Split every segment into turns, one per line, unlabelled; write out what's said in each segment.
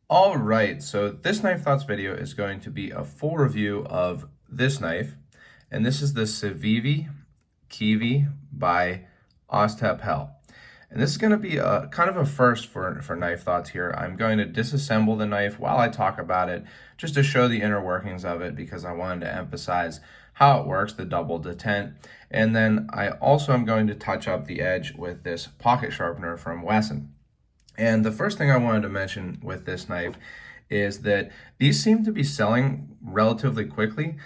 All right, so this Knife Thoughts video is going to be a full review of this knife, and this is the CIVIVI by Hell. And this is going to be a kind of a first for Knife Thoughts here. I'm going to disassemble the knife while I talk about it, just to show the inner workings of it, because I wanted to emphasize how it works, the double detent. And then I also am going to touch up the edge with this pocket sharpener from Wesson. And the first thing I wanted to mention with this knife is that these seem to be selling relatively quickly.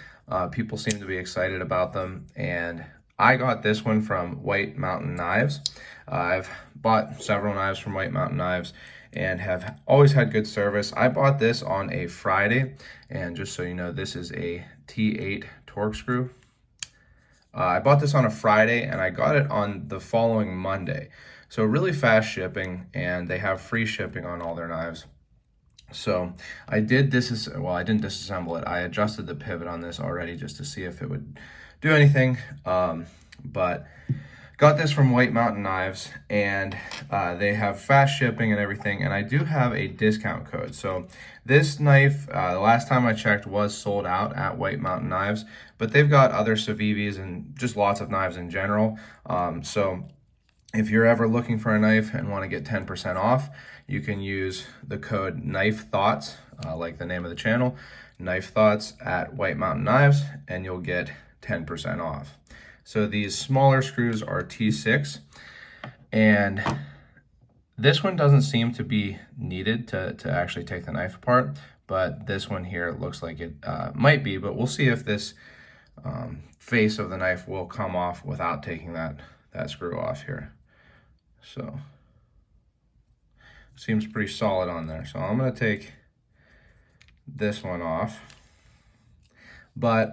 People seem to be excited about them, and I got this one from White Mountain Knives. I've bought several knives from White Mountain Knives and have always had good service. I bought this on a Friday, and just so you know, this is a T8 torque screw. I bought this on a Friday and I got it on the following Monday. So really fast shipping, and they have free shipping on all their knives. So I did well, I didn't disassemble it. I adjusted the pivot on this already just to see if it would do anything. But got this from White Mountain Knives, and they have fast shipping and everything, and I do have a discount code. So this knife, the last time I checked, was sold out at White Mountain Knives, but they've got other CIVIVIs and just lots of knives in general. So if you're ever looking for a knife and want to get 10% off, you can use the code Knife Thoughts, like the name of the channel, Knife Thoughts at White Mountain Knives, and you'll get 10% off. So these smaller screws are T6, and this one doesn't seem to be needed to actually take the knife apart, but this one here looks like it might be, but we'll see if this face of the knife will come off without taking that screw off here. So seems pretty solid on there. So I'm going to take this one off. But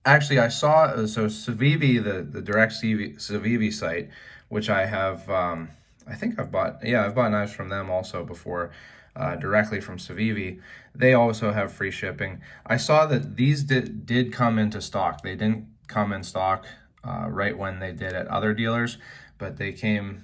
actually I saw, so CIVIVI, the direct CIVIVI site, which I have, I think I've bought knives from them also before, directly from CIVIVI. They also have free shipping. I saw that these did come into stock. They didn't come in stock right when they did at other dealers, but they came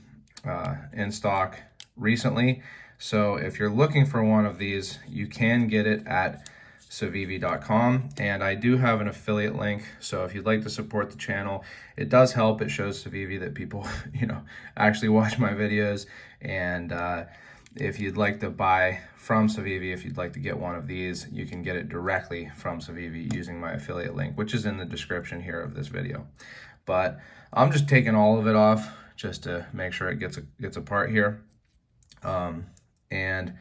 in stock recently. So if you're looking for one of these, you can get it at CIVIVI.com, and I do have an affiliate link. So if you'd like to support the channel, it does help. It shows CIVIVI that people, actually watch my videos. And if you'd like to buy from CIVIVI, if you'd like to get one of these, you can get it directly from CIVIVI using my affiliate link, which is in the description here of this video. But I'm just taking all of it off just to make sure it gets apart here. And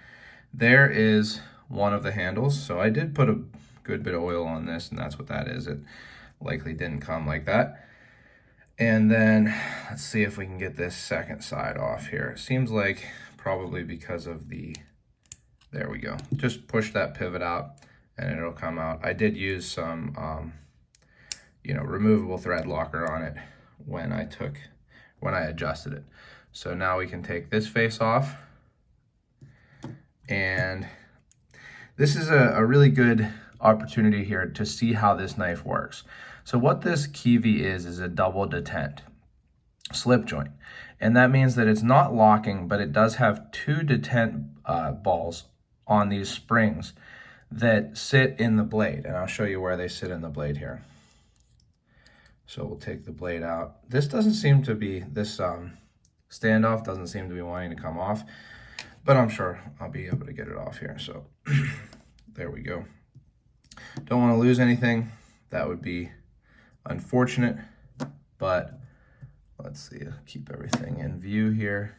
there is one of the handles. So I did put a good bit of oil on this, and that's what that is. It likely didn't come like that. And then let's see if we can get this second side off here. It seems like probably because of there we go. Just push that pivot out and it'll come out. I did use some, removable thread locker on it when I adjusted it. So now we can take this face off, and this is a really good opportunity here to see how this knife works. So what this CIVIVI is a double detent slip joint, and that means that it's not locking, but it does have two detent balls on these springs that sit in the blade, and I'll show you where they sit in the blade here. So we'll take the blade out. This doesn't seem to be, this standoff doesn't seem to be wanting to come off, but I'm sure I'll be able to get it off here. So there we go. Don't want to lose anything. That would be unfortunate, but let's see, keep everything in view here.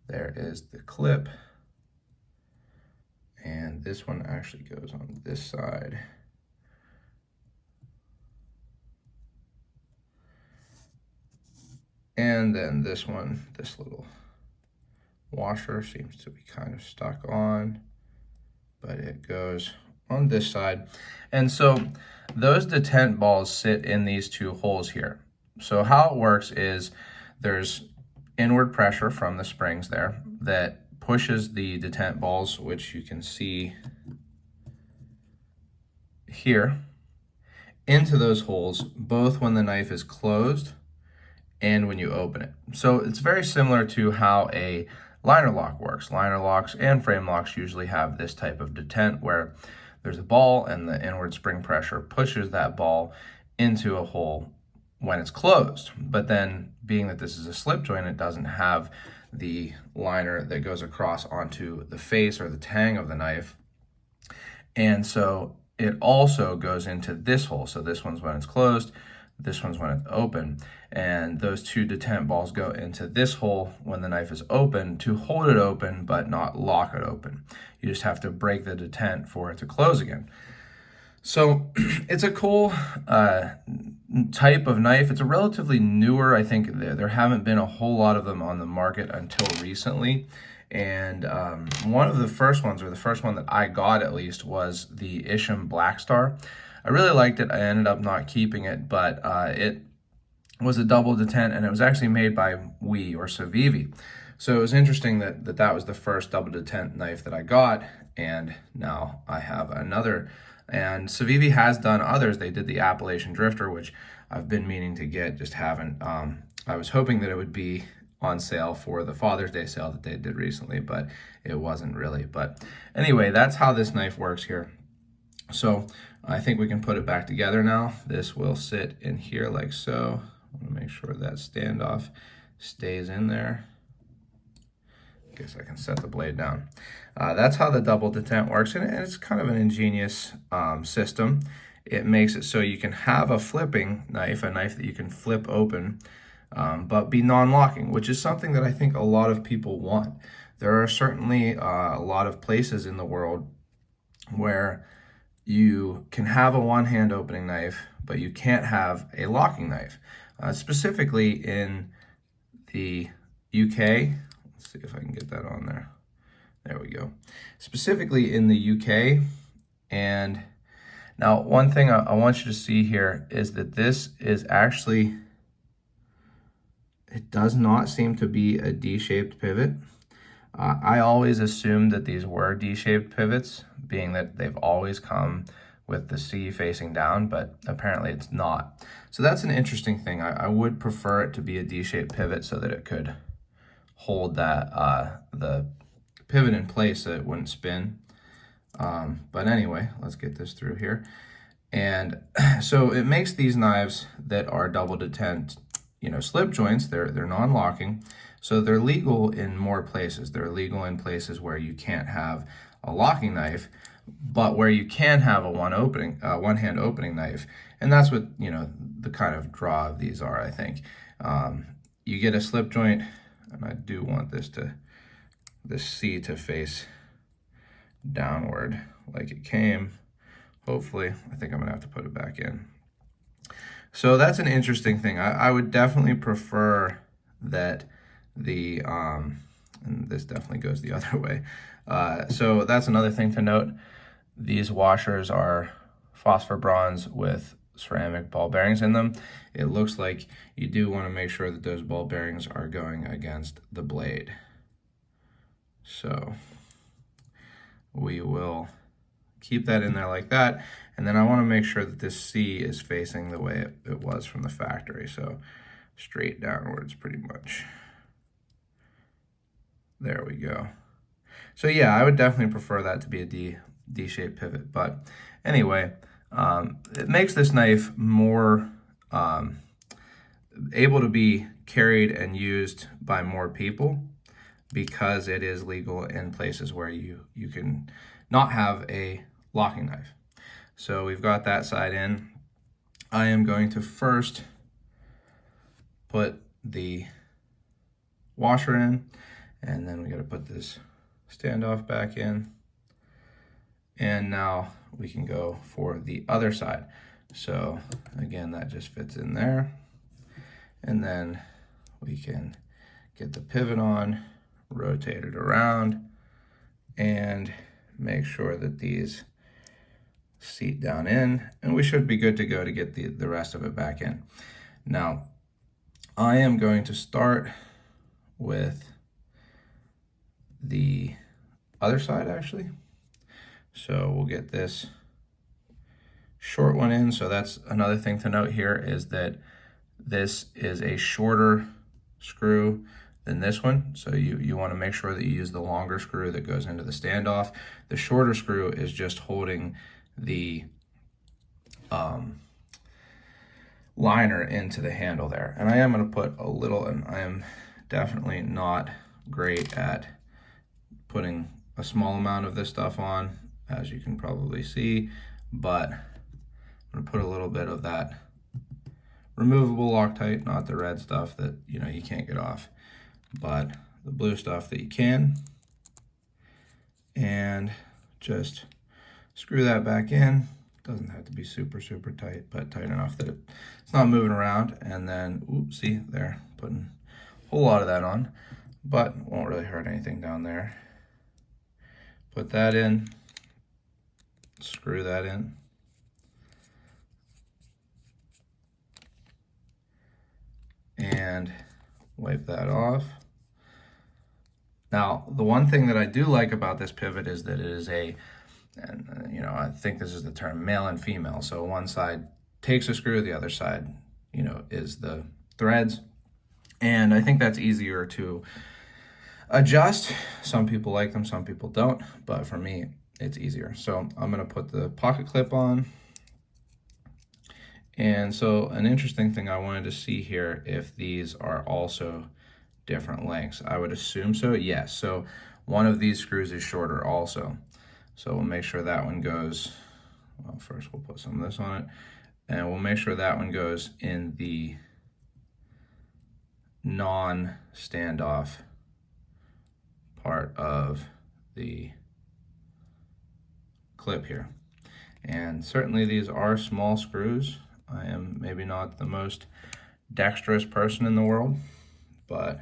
There is the clip, and this one actually goes on this side. And then this one, this little washer seems to be kind of stuck on, but it goes on this side. And so those detent balls sit in these two holes here. So how it works is there's inward pressure from the springs there that pushes the detent balls, which you can see here, into those holes, both when the knife is closed and when you open it. So it's very similar to how a liner lock works. Liner locks and frame locks usually have this type of detent where there's a ball and the inward spring pressure pushes that ball into a hole when it's closed. But then, being that this is a slip joint, it doesn't have the liner that goes across onto the face or the tang of the knife. And so it also goes into this hole. So this one's when it's closed, this one's when it's open. And those two detent balls go into this hole when the knife is open to hold it open, but not lock it open. You just have to break the detent for it to close again. So it's a cool type of knife. It's a relatively newer, I think there haven't been a whole lot of them on the market until recently. And one of the first ones, or the first one that I got at least, was the Isham Black Star. I really liked it. I ended up not keeping it, but it was a double detent, and it was actually made by CIVIVI. So it was interesting that was the first double detent knife that I got, and now I have another. And CIVIVI has done others. They did the Appalachian Drifter, which I've been meaning to get, just haven't. I was hoping that it would be on sale for the Father's Day sale that they did recently, but it wasn't really. But anyway, that's how this knife works here. So I think we can put it back together now. This will sit in here like so. I want to make sure that standoff stays in there. I guess I can set the blade down. That's how the double detent works, and it's kind of an ingenious system. It makes it so you can have a flipping knife, a knife that you can flip open, but be non-locking, which is something that I think a lot of people want. There are certainly a lot of places in the world where you can have a one-hand opening knife, but you can't have a locking knife. Specifically in the UK, let's see if I can get that on there. There we go. Specifically in the UK. And now one thing I want you to see here is that this is actually, it does not seem to be a D-shaped pivot. I always assumed that these were D-shaped pivots, being that they've always come with the C facing down, but apparently it's not. So that's an interesting thing. I would prefer it to be a D-shaped pivot so that it could hold that the pivot in place so it wouldn't spin. But anyway, let's get this through here. And so it makes these knives that are double detent, slip joints. They're non-locking, so they're legal in more places. They're legal in places where you can't have a locking knife, but where you can have a one-hand opening knife. And that's what, the kind of draw of these are, I think. You get a slip joint, and I do want this C to face downward like it came. Hopefully, I think I'm gonna have to put it back in. So that's an interesting thing. I would definitely prefer that the, and this definitely goes the other way. So that's another thing to note. These washers are phosphor bronze with ceramic ball bearings in them. It looks like you do want to make sure that those ball bearings are going against the blade. So we will keep that in there like that. And then I want to make sure that this C is facing the way it was from the factory. So straight downwards pretty much. There we go. So yeah, I would definitely prefer that to be a D-shaped pivot. But anyway, it makes this knife more able to be carried and used by more people because it is legal in places where you can not have a locking knife. So we've got that side in. I am going to first put the washer in, and then we got to put this standoff back in. And now we can go for the other side. So again, that just fits in there. And then we can get the pivot on, rotate it around, and make sure that these seat down in, and we should be good to go to get the rest of it back in. Now, I am going to start with the other side actually. So we'll get this short one in. So that's another thing to note here is that this is a shorter screw than this one. So you want to make sure that you use the longer screw that goes into the standoff. The shorter screw is just holding the liner into the handle there. And I am going to put a little, and I am definitely not great at putting a small amount of this stuff on, as you can probably see, but I'm going to put a little bit of that removable Loctite, not the red stuff that you can't get off, but the blue stuff that you can, and just screw that back in. Doesn't have to be super tight, but tight enough that it's not moving around. And then, oops, see there, putting a whole lot of that on, but won't really hurt anything down there. Put that in, screw that in, and wipe that off. Now, the one thing that I do like about this pivot is that it is I think this is the term, male and female. So one side takes a screw, the other side, is the threads. And I think that's easier to adjust. Some people like them, some people don't, but for me, it's easier. So I'm gonna put the pocket clip on. And so an interesting thing I wanted to see here, if these are also different lengths. I would assume so, yes. So one of these screws is shorter also. So we'll make sure that one goes, well, first we'll put some of this on it, and we'll make sure that one goes in the non-standoff part of the clip here. And certainly these are small screws. I am maybe not the most dexterous person in the world, but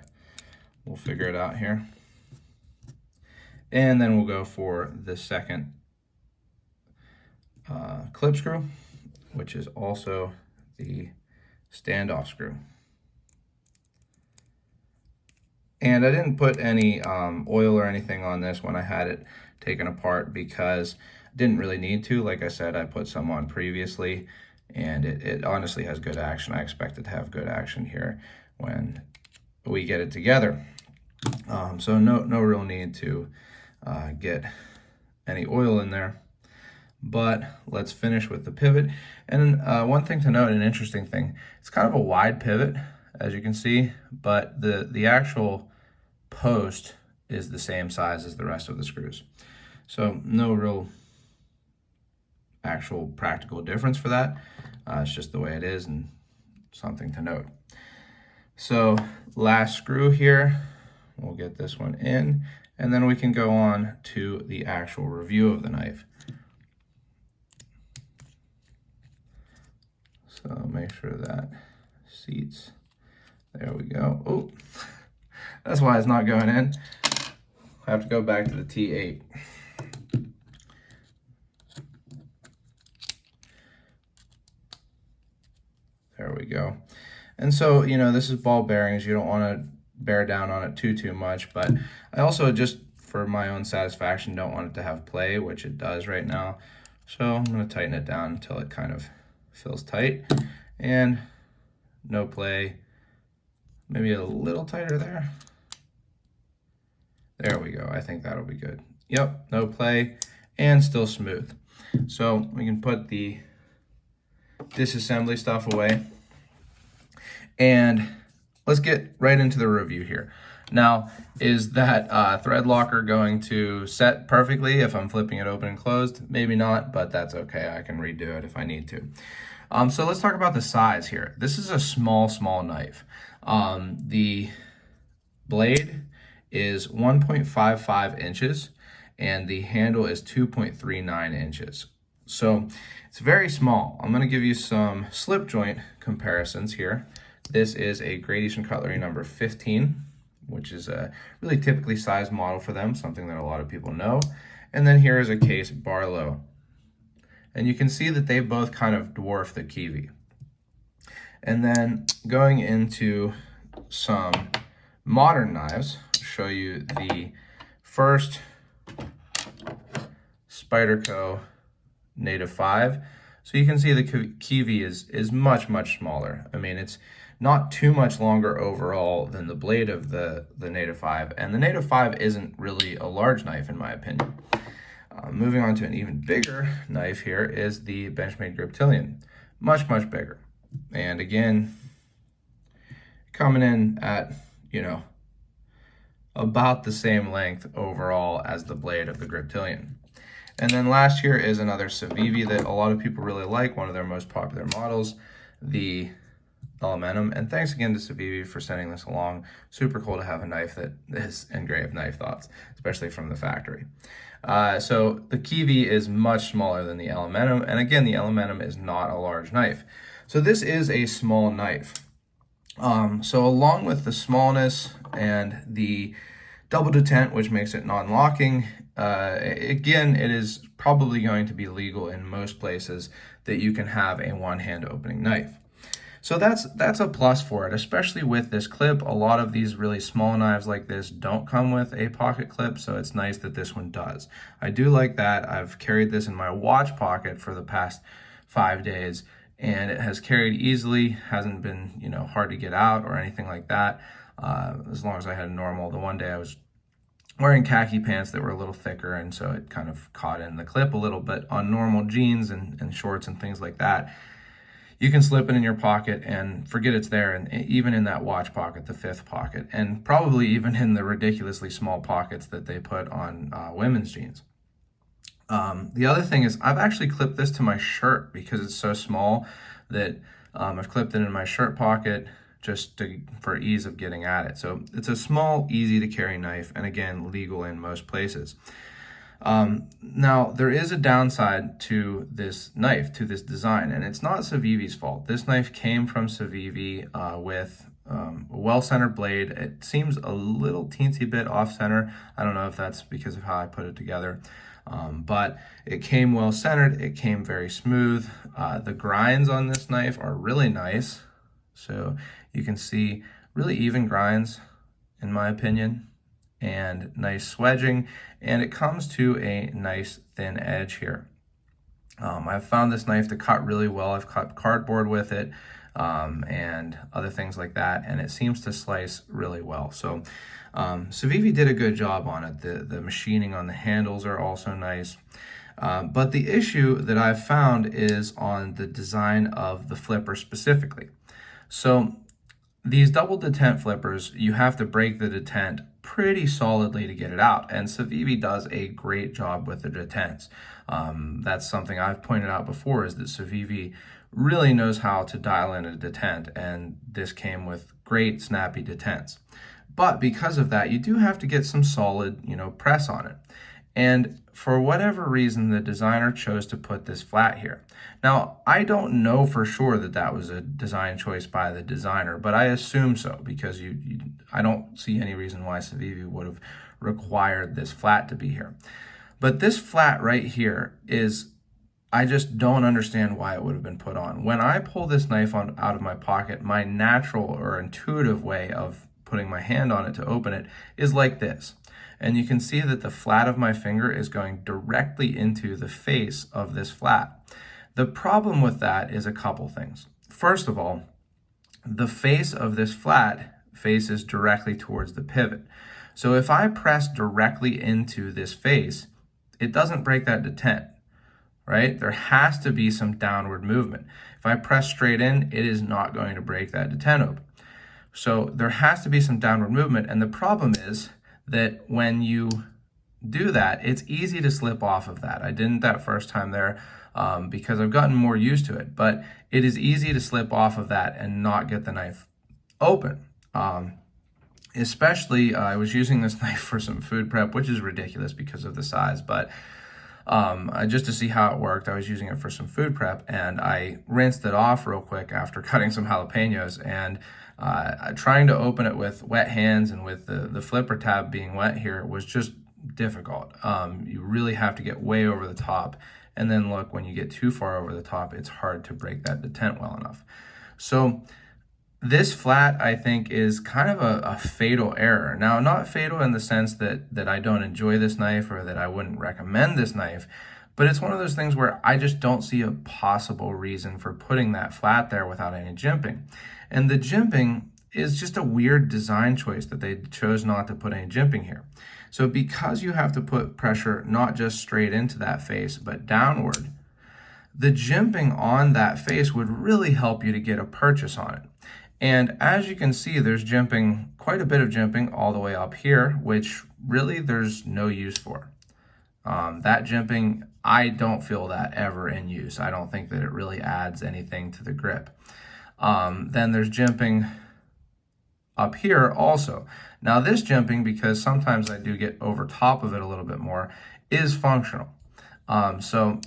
we'll figure it out here. And then we'll go for the second clip screw, which is also the standoff screw. And I didn't put any oil or anything on this when I had it taken apart because I didn't really need to. Like I said, I put some on previously, and it honestly has good action. I expect it to have good action here when we get it together. So no real need to get any oil in there, but let's finish with the pivot. And one thing to note, an interesting thing, it's kind of a wide pivot, as you can see, but the actual post is the same size as the rest of the screws. So no real actual practical difference for that. It's just the way it is, and something to note. So last screw here, we'll get this one in, and then we can go on to the actual review of the knife. So make sure that seats. There we go. Oh, that's why it's not going in. I have to go back to the T8. There we go. And so, this is ball bearings. You don't want to bear down on it too much, but I also, just for my own satisfaction, don't want it to have play, which it does right now. So I'm going to tighten it down until it kind of feels tight, and no play, maybe a little tighter there. There we go. I think that'll be good. Yep, no play and still smooth. So we can put the disassembly stuff away, and let's get right into the review here. Now, is that thread locker going to set perfectly if I'm flipping it open and closed? Maybe not, but that's okay. I can redo it if I need to. So let's talk about the size here. This is a small knife. The blade is 1.55 inches and the handle is 2.39 inches. So it's very small. I'm going to give you some slip joint comparisons here. This is a Great Eastern Cutlery number 15, which is a really typically sized model for them, something that a lot of people know. And then here is a Case Barlow. And you can see that they both kind of dwarf the CIVIVI. And then going into some modern knives, I'll show you the first Spyderco Native 5. So you can see the CIVIVI is much smaller. I mean, it's not too much longer overall than the blade of the Native 5, and the Native 5 isn't really a large knife in my opinion. Moving on to an even bigger knife here is the Benchmade Griptilian, much bigger, and again coming in at, you know, about the same length overall as the blade of the Griptilian. And then last here is another CIVIVI that a lot of people really like, one of their most popular models, the Elementum. And thanks again to CIVIVI for sending this along. Super cool to have a knife that is engraved knife thoughts, especially from the factory. So the CIVIVI is much smaller than the Elementum, and again, the Elementum is not a large knife. So this is a small knife. So along with the smallness and the double detent, which makes it non-locking, again, it is probably going to be legal in most places that you can have a one-hand opening knife. So that's a plus for it, especially with this clip. A lot of these really small knives like this don't come with a pocket clip, so it's nice that this one does. I do like that. I've carried this in my watch pocket for the past 5 days, and it has carried easily, hasn't been, you know, hard to get out or anything like that, as long as I had a normal. The one day I was wearing khaki pants that were a little thicker, and so it kind of caught in the clip a little bit. On normal jeans and shorts and things like that, you can slip it in your pocket and forget it's there, and even in that watch pocket, the 5th pocket, and probably even in the ridiculously small pockets that they put on women's jeans. The other thing is I've actually clipped this to my shirt because it's so small that I've clipped it in my shirt pocket just for ease of getting at it. So it's a small, easy to carry knife, and again, legal in most places. Now, there is a downside to this knife, to this design, and it's not CIVIVI's fault. This knife came from CIVIVI with a well-centered blade. It seems a little teensy bit off-center. I don't know if that's because of how I put it together, but it came well-centered. It came very smooth. The grinds on this knife are really nice. So you can see really even grinds, in my opinion, and nice swedging, and it comes to a nice thin edge here. I've found this knife to cut really well. I've cut cardboard with it and other things like that, and it seems to slice really well. So CIVIVI did a good job on it. The machining on the handles are also nice. But the issue that I've found is on the design of the flipper specifically. So these double detent flippers, you have to break the detent pretty solidly to get it out, and CIVIVI does a great job with the detents. That's something I've pointed out before, is that CIVIVI really knows how to dial in a detent, and this came with great snappy detents. But because of that, you do have to get some solid, you know, press on it. And for whatever reason, the designer chose to put this flat here. Now, I don't know for sure that that was a design choice by the designer, but I assume so, because I don't see any reason why CIVIVI would have required this flat to be here. But this flat right here is, I just don't understand why it would have been put on. When I pull this knife out of my pocket, my natural or intuitive way of putting my hand on it to open it is like this. And you can see that the flat of my finger is going directly into the face of this flat. The problem with that is a couple things. First of all, the face of this flat faces directly towards the pivot. So if I press directly into this face, it doesn't break that detent, right? There has to be some downward movement. If I press straight in, it is not going to break that detent open. So there has to be some downward movement, and the problem is that when you do that, it's easy to slip off of that. I didn't that first time there because I've gotten more used to it, but it is easy to slip off of that and not get the knife open. Especially, I was using this knife for some food prep, which is ridiculous because of the size, but just to see how it worked, I was using it for some food prep, and I rinsed it off real quick after cutting some jalapenos, and trying to open it with wet hands and with the flipper tab being wet here was just difficult. You really have to get way over the top, and then look, when you get too far over the top, it's hard to break that detent well enough. So this flat, I think, is kind of a fatal error. Now, not fatal in the sense that I don't enjoy this knife or that I wouldn't recommend this knife, But it's one of those things where I just don't see a possible reason for putting that flat there without any jimping. And the jimping is just a weird design choice that they chose not to put any jimping here. So because you have to put pressure not just straight into that face, but downward, the jimping on that face would really help you to get a purchase on it. And as you can see, there's jimping, quite a bit of jimping all the way up here, which really there's no use for. That jimping, I don't feel that ever in use. I don't think that it really adds anything to the grip. Then there's jimping up here also. Now this jimping, because sometimes I do get over top of it a little bit more, is functional. So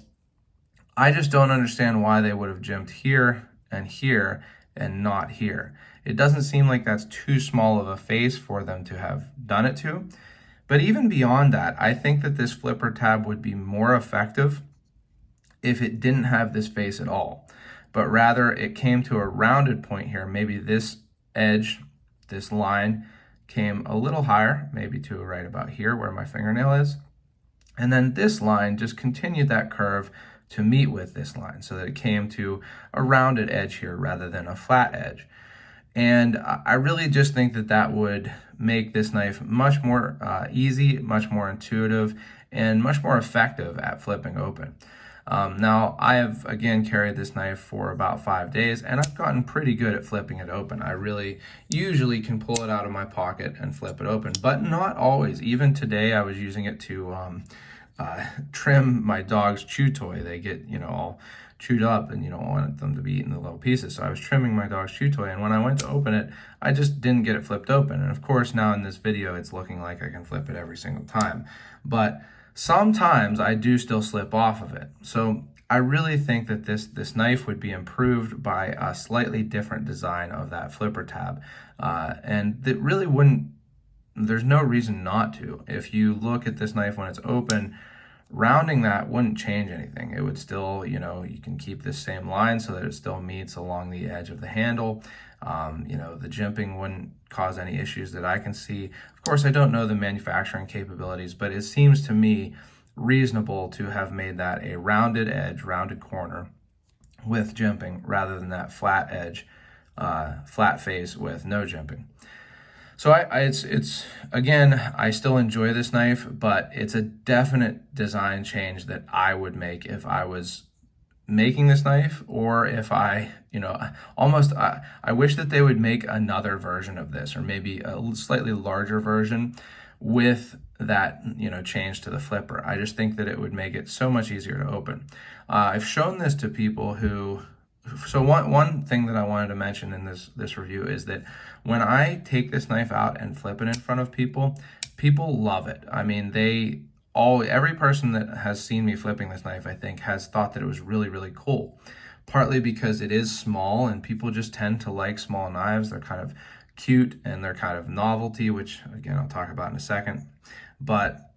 I just don't understand why they would have jimped here and not here. It doesn't seem like that's too small of a face for them to have done it to. But even beyond that, I think that this flipper tab would be more effective if it didn't have this face at all, but rather it came to a rounded point here. Maybe this edge, this line came a little higher, maybe to right about here where my fingernail is. And then this line just continued that curve to meet with this line so that it came to a rounded edge here rather than a flat edge. And I really just think that that would make this knife much more easy, much more intuitive, and much more effective at flipping open. Now, I have, again, carried this knife for about 5 days, and I've gotten pretty good at flipping it open. I really usually can pull it out of my pocket and flip it open, but not always. Even today, I was using it to trim my dog's chew toy. They get, all chewed up, and you don't want them to be eaten in little pieces. So I was trimming my dog's chew toy, and when I went to open it, I just didn't get it flipped open. And of course, now in this video, it's looking like I can flip it every single time. But sometimes I do still slip off of it. So I really think that this knife would be improved by a slightly different design of that flipper tab. And that really wouldn't, there's no reason not to. If you look at this knife when it's open, rounding that wouldn't change anything. It would still, you can keep this same line so that it still meets along the edge of the handle. The jimping wouldn't cause any issues that I can see. Of course, I don't know the manufacturing capabilities, but it seems to me reasonable to have made that a rounded edge, rounded corner with jimping rather than that flat edge, flat face with no jimping. So it's again, I still enjoy this knife, but it's a definite design change that I would make if I was making this knife, or if I, I wish that they would make another version of this, or maybe a slightly larger version with that, change to the flipper. I just think that it would make it so much easier to open. I've shown this to people who, so one thing that I wanted to mention in this review is that when I take this knife out and flip it in front of people, people love it. I mean, every person that has seen me flipping this knife, I think, has thought that it was really, really cool. Partly because it is small, and people just tend to like small knives. They're kind of cute and they're kind of novelty, which again, I'll talk about in a second. But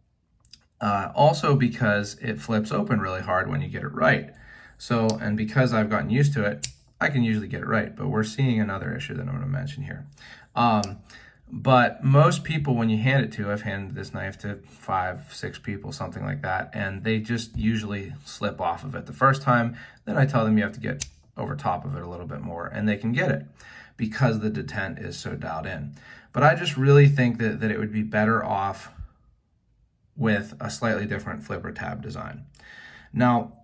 also because it flips open really hard when you get it right. So, and because I've gotten used to it, I can usually get it right, but we're seeing another issue that I'm going to mention here. But most people, when you hand it to, I've handed this knife to 5, 6 people, something like that, and they just usually slip off of it the first time. Then I tell them you have to get over top of it a little bit more, and they can get it because the detent is so dialed in. But I just really think that it would be better off with a slightly different flipper tab design. Now,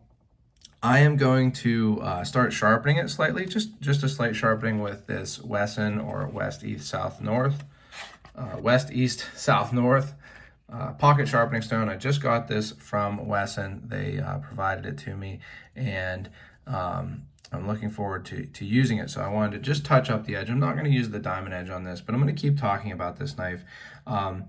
I am going to start sharpening it slightly, just a slight sharpening with this Wesson or West East South North pocket sharpening stone. I just got this from Wesson. They provided it to me, and I'm looking forward to using it. So I wanted to just touch up the edge. I'm not going to use the diamond edge on this, but I'm going to keep talking about this knife. The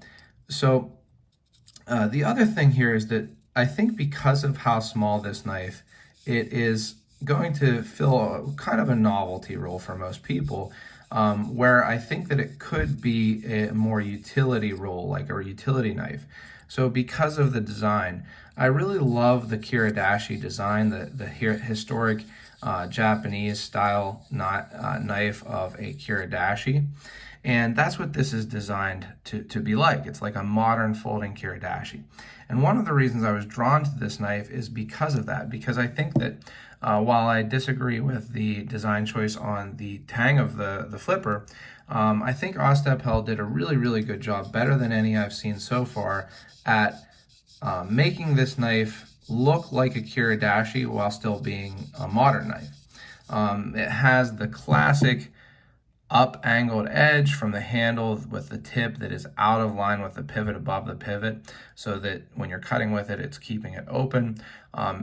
other thing here is that I think because of how small this knife, it is going to fill kind of a novelty role for most people, where I think that it could be a more utility role, like a utility knife. So because of the design, I really love the Kiridashi design, the historic Japanese style knife of a Kiridashi. And that's what this is designed to be like. It's like a modern folding kiridashi. And one of the reasons I was drawn to this knife is because of that, because I think that while I disagree with the design choice on the tang of the flipper, I think Ostapel did a really good job, better than any I've seen so far, at making this knife look like a kiridashi while still being a modern knife. It has the classic up-angled edge from the handle with the tip that is out of line with the pivot above the pivot, so that when you're cutting with it, it's keeping it open.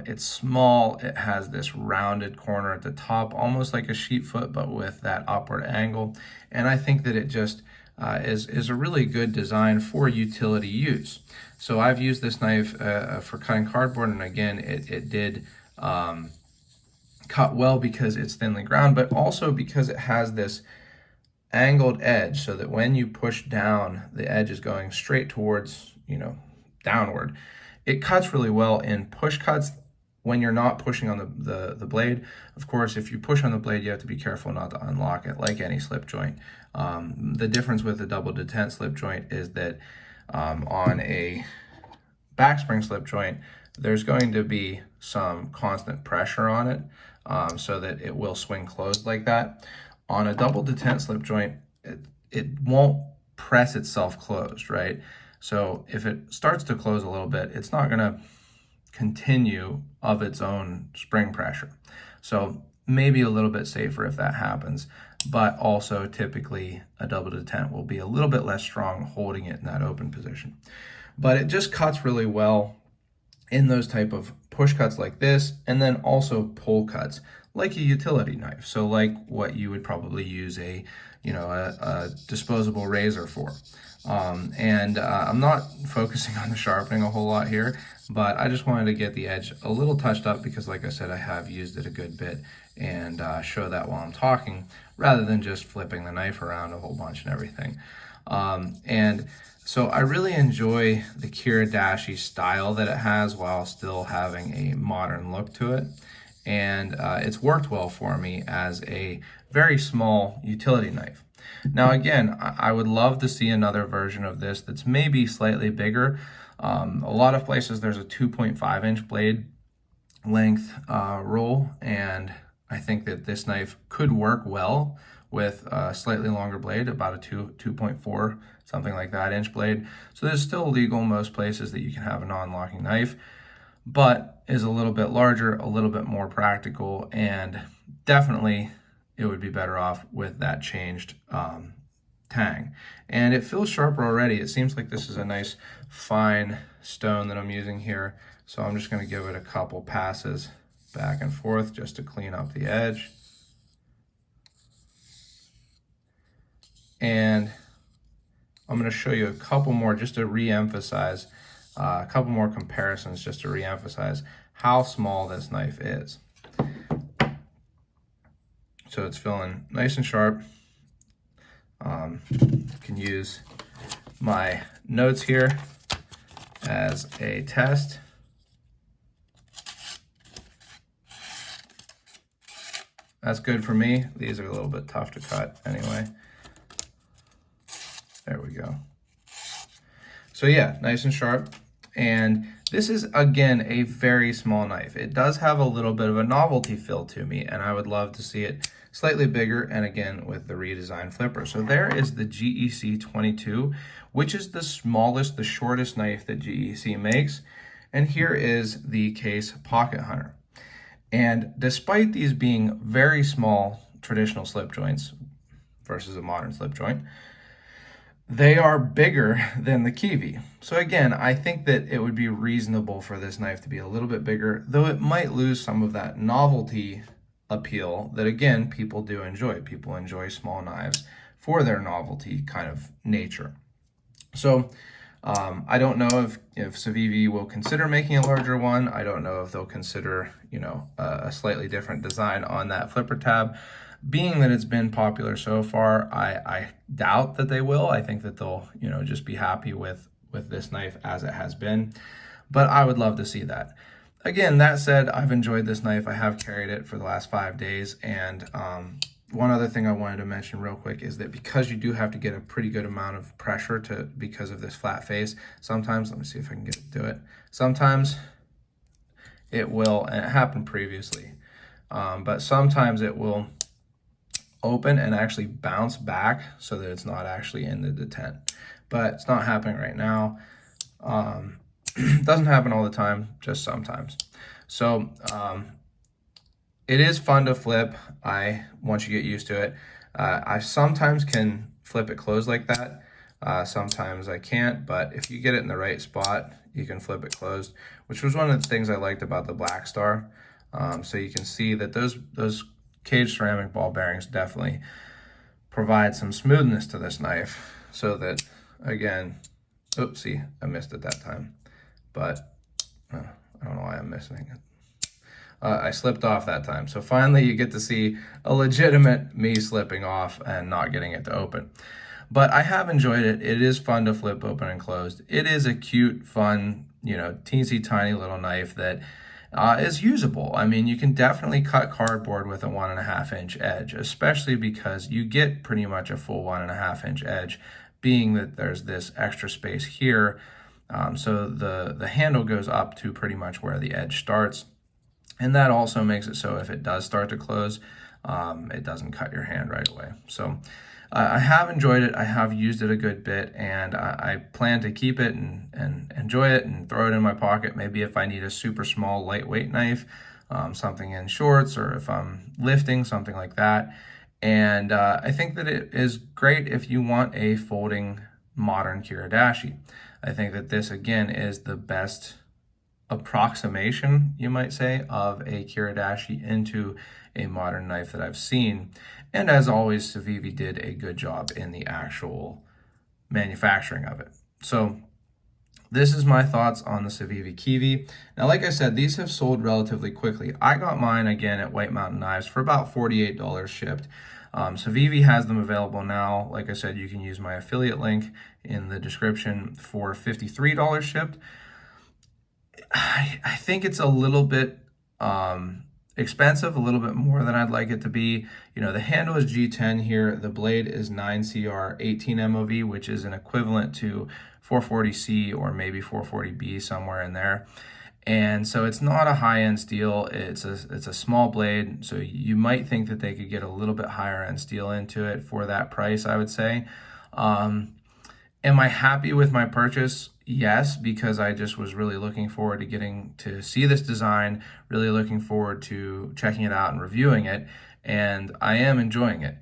It's small. It has this rounded corner at the top, almost like a sheep foot, but with that upward angle. And I think that it just is a really good design for utility use. So I've used this knife for cutting cardboard, and again, it did cut well because it's thinly ground, but also because it has this angled edge, so that when you push down, the edge is going straight towards, downward. It cuts really well in push cuts when you're not pushing on the blade. Of course, if you push on the blade, you have to be careful not to unlock it, like any slip joint. The difference with the double detent slip joint is that on a backspring slip joint, there's going to be some constant pressure on it, so that it will swing closed like that. On a double detent slip joint, it won't press itself closed, right? So if it starts to close a little bit, it's not gonna continue of its own spring pressure. So maybe a little bit safer if that happens, but also typically a double detent will be a little bit less strong holding it in that open position. But it just cuts really well in those type of push cuts like this, and then also pull cuts like a utility knife. So like what you would probably use a disposable razor for. I'm not focusing on the sharpening a whole lot here, but I just wanted to get the edge a little touched up because, like I said, I have used it a good bit, and show that while I'm talking, rather than just flipping the knife around a whole bunch and everything. And so I really enjoy the kiridashi style that it has while still having a modern look to it. And it's worked well for me as a very small utility knife. Now again, I would love to see another version of this that's maybe slightly bigger. A lot of places there's a 2.5-inch blade length roll, and I think that this knife could work well with a slightly longer blade, about a 2.4, something like that, inch blade. So there's still legal in most places that you can have a non-locking knife, but is a little bit larger, a little bit more practical, and definitely it would be better off with that changed tang. And it feels sharper already. It seems like this is a nice fine stone that I'm using here. So I'm just gonna give it a couple passes back and forth just to clean up the edge. And I'm gonna show you a couple more just to re-emphasize, a couple more comparisons just to re-emphasize how small this knife is. So it's feeling nice and sharp. Can use my notes here as a test. That's good for me. These are a little bit tough to cut anyway. There we go. So yeah, nice and sharp. And this is, again, a very small knife. It does have a little bit of a novelty feel to me, and I would love to see it slightly bigger, and again, with the redesigned flipper. So there is the GEC 22, which is the smallest, the shortest knife that GEC makes. And here is the Case Pocket Hunter. And despite these being very small traditional slip joints versus a modern slip joint, they are bigger than the CIVIVI. So again, I think that it would be reasonable for this knife to be a little bit bigger, though it might lose some of that novelty appeal that, again, people do enjoy. People enjoy small knives for their novelty kind of nature. So I don't know if CIVIVI will consider making a larger one. I don't know if they'll consider, a slightly different design on that flipper tab. Being that it's been popular so far, I doubt that they will. I think that they'll, just be happy with this knife as it has been. But I would love to see that. Again, that said, I've enjoyed this knife. I have carried it for the last 5 days, and one other thing I wanted to mention real quick is that because you do have to get a pretty good amount of pressure because of this flat face, sometimes, let me see if I can get it to do it. Sometimes it will, and it happened previously, but sometimes it will open and actually bounce back so that it's not actually in the detent. But it's not happening right now. Doesn't happen all the time, just sometimes. So it is fun to flip. Once you get used to it, I sometimes can flip it closed like that. Sometimes I can't, but if you get it in the right spot, you can flip it closed, which was one of the things I liked about the Black Star. So you can see that those cage ceramic ball bearings definitely provide some smoothness to this knife, so that, again, oopsie, I missed it that time, but I don't know why I'm missing it. I slipped off that time. So finally you get to see a legitimate me slipping off and not getting it to open. But I have enjoyed it. It is fun to flip open and closed. It is a cute, fun, teensy tiny little knife that is usable. I mean, you can definitely cut cardboard with a 1.5 inch edge, especially because you get pretty much a full 1.5 inch edge, being that there's this extra space here. So the handle goes up to pretty much where the edge starts. And that also makes it so if it does start to close, it doesn't cut your hand right away. So I have enjoyed it. I have used it a good bit, and I plan to keep it and enjoy it and throw it in my pocket. Maybe if I need a super small, lightweight knife, something in shorts, or if I'm lifting, something like that. And I think that it is great if you want a folding modern Kiridashi. I think that this, again, is the best approximation, you might say, of a Kiridashi into a modern knife that I've seen. And as always, CIVIVI did a good job in the actual manufacturing of it. So this is my thoughts on the CIVIVI Kiwi. Now, like I said, these have sold relatively quickly. I got mine again at White Mountain Knives for about $48 shipped. CIVIVI has them available now. Like I said, you can use my affiliate link in the description for $53 shipped. I think it's a little bit expensive, a little bit more than I'd like it to be. The handle is G10 here. The blade is 9CR 18 MOV, which is an equivalent to 440C or maybe 440B, somewhere in there. And so it's not a high-end steel. It's a small blade, so you might think that they could get a little bit higher-end steel into it for that price, I would say. Am I happy with my purchase? Yes, because I just was really looking forward to getting to see this design, really looking forward to checking it out and reviewing it, and I am enjoying it.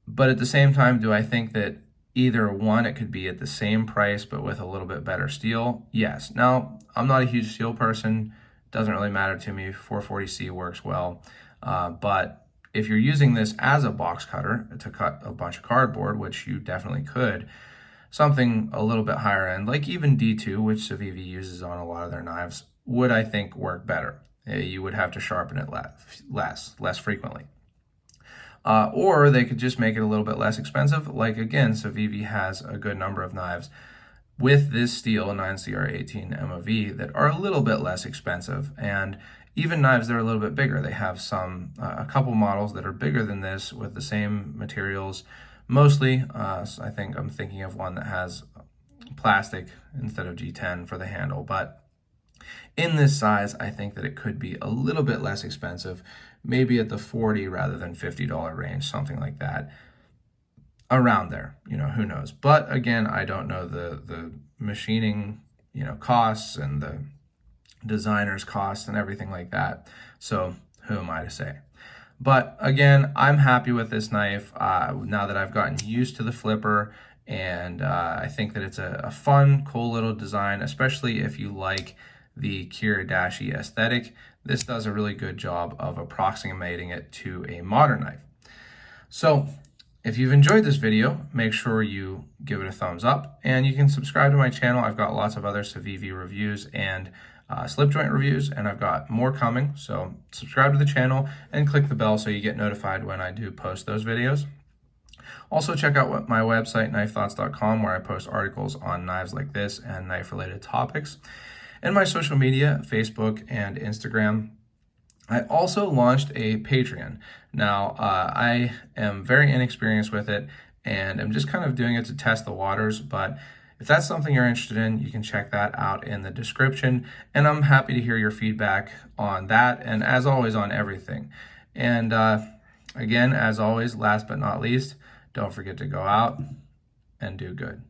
But at the same time, do I think that either one, it could be at the same price but with a little bit better steel? Yes. Now, I'm not a huge steel person. Doesn't really matter to me. 440C works well. But if you're using this as a box cutter to cut a bunch of cardboard, which you definitely could, something a little bit higher end, like even D2, which CIVIVI uses on a lot of their knives, would, I think, work better. You would have to sharpen it less frequently. Or they could just make it a little bit less expensive. Like, again, CIVIVI has a good number of knives with this steel 9CR18 MOV that are a little bit less expensive, and even knives that are a little bit bigger. They have a couple models that are bigger than this with the same materials. Mostly, I think I'm thinking of one that has plastic instead of G10 for the handle, but in this size, I think that it could be a little bit less expensive, maybe at the $40 rather than $50 range, something like that, around there, who knows. But again, I don't know the machining, costs and the designer's costs and everything like that. So who am I to say? But again, I'm happy with this knife now that I've gotten used to the flipper, and I think that it's a fun, cool little design, especially if you like the Kiridashi aesthetic. This does a really good job of approximating it to a modern knife. So if you've enjoyed this video, make sure you give it a thumbs up, and you can subscribe to my channel. I've got lots of other CIVIVI reviews and slip joint reviews, and I've got more coming. So subscribe to the channel and click the bell so you get notified when I do post those videos. Also check out my website, knifethoughts.com, where I post articles on knives like this and knife related topics, and my social media, Facebook and Instagram. I also launched a Patreon. Now, I am very inexperienced with it and I'm just kind of doing it to test the waters, but if that's something you're interested in, you can check that out in the description. And I'm happy to hear your feedback on that and, as always, on everything. And again, as always, last but not least, don't forget to go out and do good.